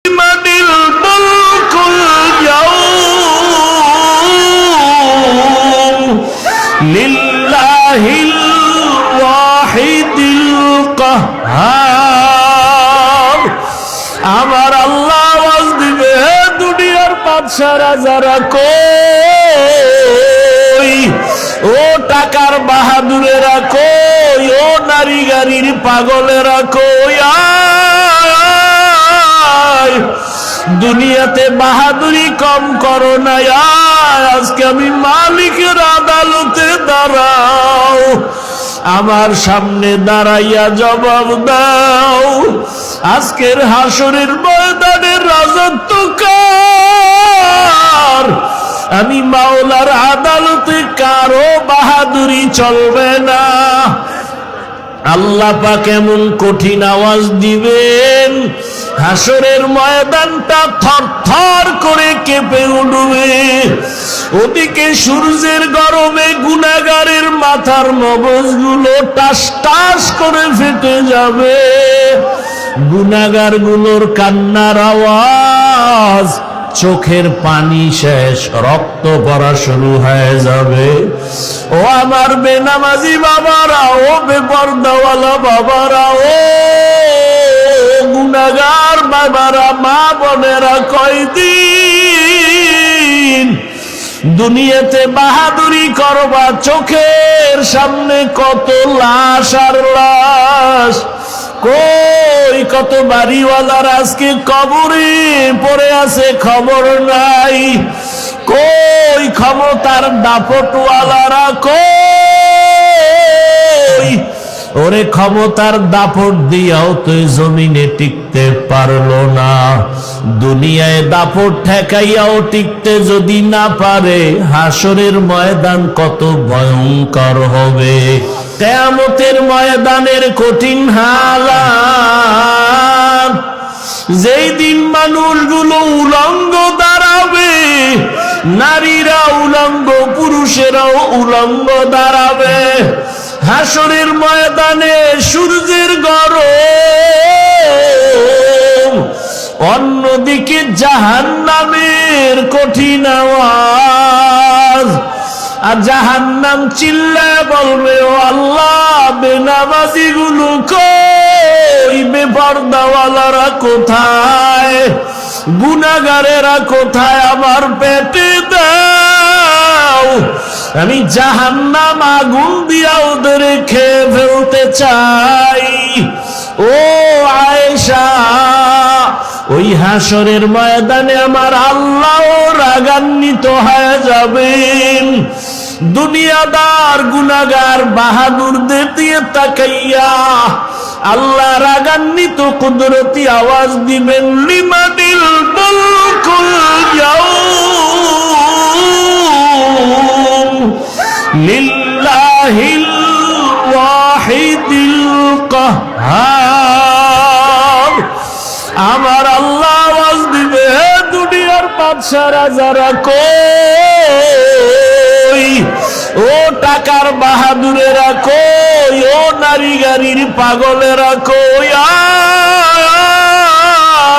লিমানিল মুলকুল ইয়াউম লিল্লাহিল ওয়াহিদিল কাহ্হার। আমার আল্লাহ আওয়াজ দিবে, দুনিয়ার বাদশা রাজারা কই, ও টাকার বাহাদুরেরা কই, ও নারী গাড়ির পাগলেরা কই, আয় দুনিয়াতে বাহাদুরি কম করো না, আজকে আমি মালিকের আদালতে দাঁড়াও, আমার সামনে দাঁড়াইয়া জবাব দাও, আজকের হাসরের ময়দানের রাজত্ব কার? আমি মাওলার আদালতে কারো বাহাদুরি চলবে না। আল্লাহ পাক এমন কঠিন আওয়াজ দিবেন, হাসরের ময়দানটা থরথর করে কেঁপে উঠবে। ওদিকে সূর্যের গরমে গুনাহগারের মাথার মগজগুলো টাস টাস করে ফেটে যাবে, গুনাহগারগুলোর কান্নার আওয়াজ, চোখের পানি শেষ, রক্ত পড়া শুরু হয়ে যাবে। ও আমার বেনামাজি বাবারা, ও বেপরদাওয়ালা বাবারা, ও গুনাহগার বাবারা, মা বোনেরা, কয়দিন দুনিয়াতে বাহাদুরি করবা? চোখের সামনে কত লাশ আর লাশ, কই কত বাড়িওয়ালার আজকে কবরে পড়ে আছে, খবর নাই। কই ক্ষমতার দাপটওয়ালারা কই? ওরে ক্ষমতার দাপট দিয়াও তো জমিনে টিকতে পারলো না, দুনিয়ায় দাপট ঠেকাইয়াও টিকতে যদি না পারে, হাসরের ময়দান কত ভয়ঙ্কর হবে। কিয়ামতের ময়দানের কঠিন হালাত, যেই দিন মানুষগুলো উলঙ্গ দাঁড়াবে, নারীরা উলঙ্গ, পুরুষেরাও উলঙ্গ দাঁড়াবে হাসরের ময়দানে। সূর্যের গরম, অন্যদিকে জাহান্নামের কঠিন আওয়াজ, আর জাহান্নাম চিল্লায় বলবে, ও আল্লাহ, বেনামাজি গুলো কই, বেপরদাওয়ালারা কোথায়, গুনাহগারেরা কোথায়, আমার পেটে দাও, আমি জাহান্নাম আগুন দিয়া ওদের খেয়ে ফেলতে চাই। ও আয়েশা, ওই হাসরের ময়দানে আমার আল্লাহ রাগান্বিত হয়ে যাবেন। দুনিয়াদার গুনাহগার বাহাদুরদের দিয়ে তাকাইয়া আল্লাহ রাগান্বিত কুদরতি আওয়াজ দিবেন, লিমানিল মুলকুল ইয়াউম লিল্লাহিল ওয়াহিদিল কাহ্হার। আমার আল্লাহ আওয়াজ দিবে, দুনিয়ার বাদশা রাজারা কই, ও টাকার বাহাদুরেরা কই, ও নারী গাড়ির পাগলেরা কই,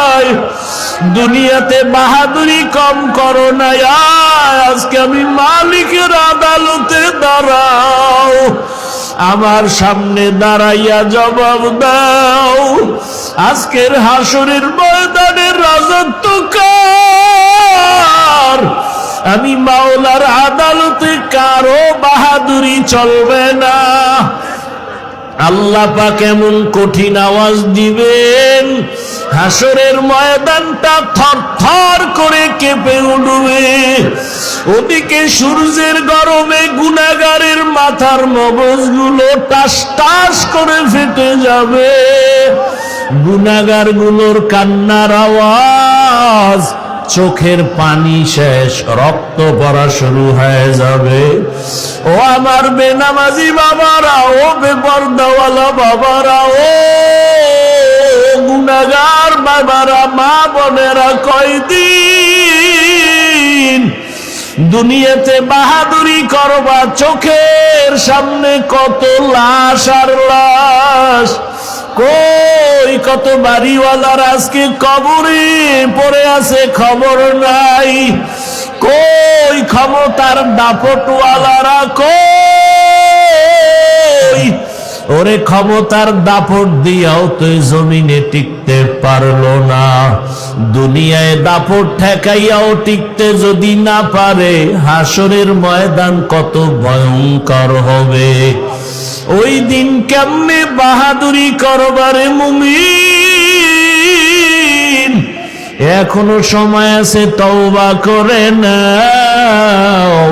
আয় দুনিয়াতে বাহাদুরি কম করো না, আজকে আমি মালিকের আদালতে দাঁড়াও, আমার সামনে দাঁড়াইয়া জবাব দাও, আজকের হাসরের ময়দানের রাজত্ব কার? আমি মাওলার আদালতে কারো বাহাদুরি চলবে না। আল্লাহ পাক এমন কঠিন আওয়াজ দিবেন, হাসরের ময়দানটা থরথর করে কেঁপে উঠবে। ওদিকে সূর্যের গরমে গুনাহগারের মাথার মগজগুলো টাস টাস করে ফেটে যাবে, গুনাহগারগুলোর কান্নার আওয়াজ, চোখের পানি শেষ, রক্ত পড়া শুরু হয়ে যাবে। ও আমার বেনামাজি বাবারা, ও বেপরদাওয়ালা বাবারা, ও গুনাহগার বাবারা, মা বোনেরা, কয়দিন দুনিয়াতে বাহাদুরি করবা? চোখের সামনে কত লাশ আর লাশ, কই কত বাড়িওয়ালার আজকে কবরে পড়ে আছে, খবর নাই। কই ক্ষমতার দাপটওয়ালারা, কই? ওরে ক্ষমতার দাপট দিয়াও তুই জমিনে টিকতে পারলো না, দুনিয়ায় দাপট ঠেকাইয়াও টিকতে যদি না পারে, হাসরের ময়দান কত ভয়ঙ্কর হবে। ওই দিন কেমনে বাহাদুরি করবারে মুমিন? এখনো সময় আছে, তওবা করে নাও।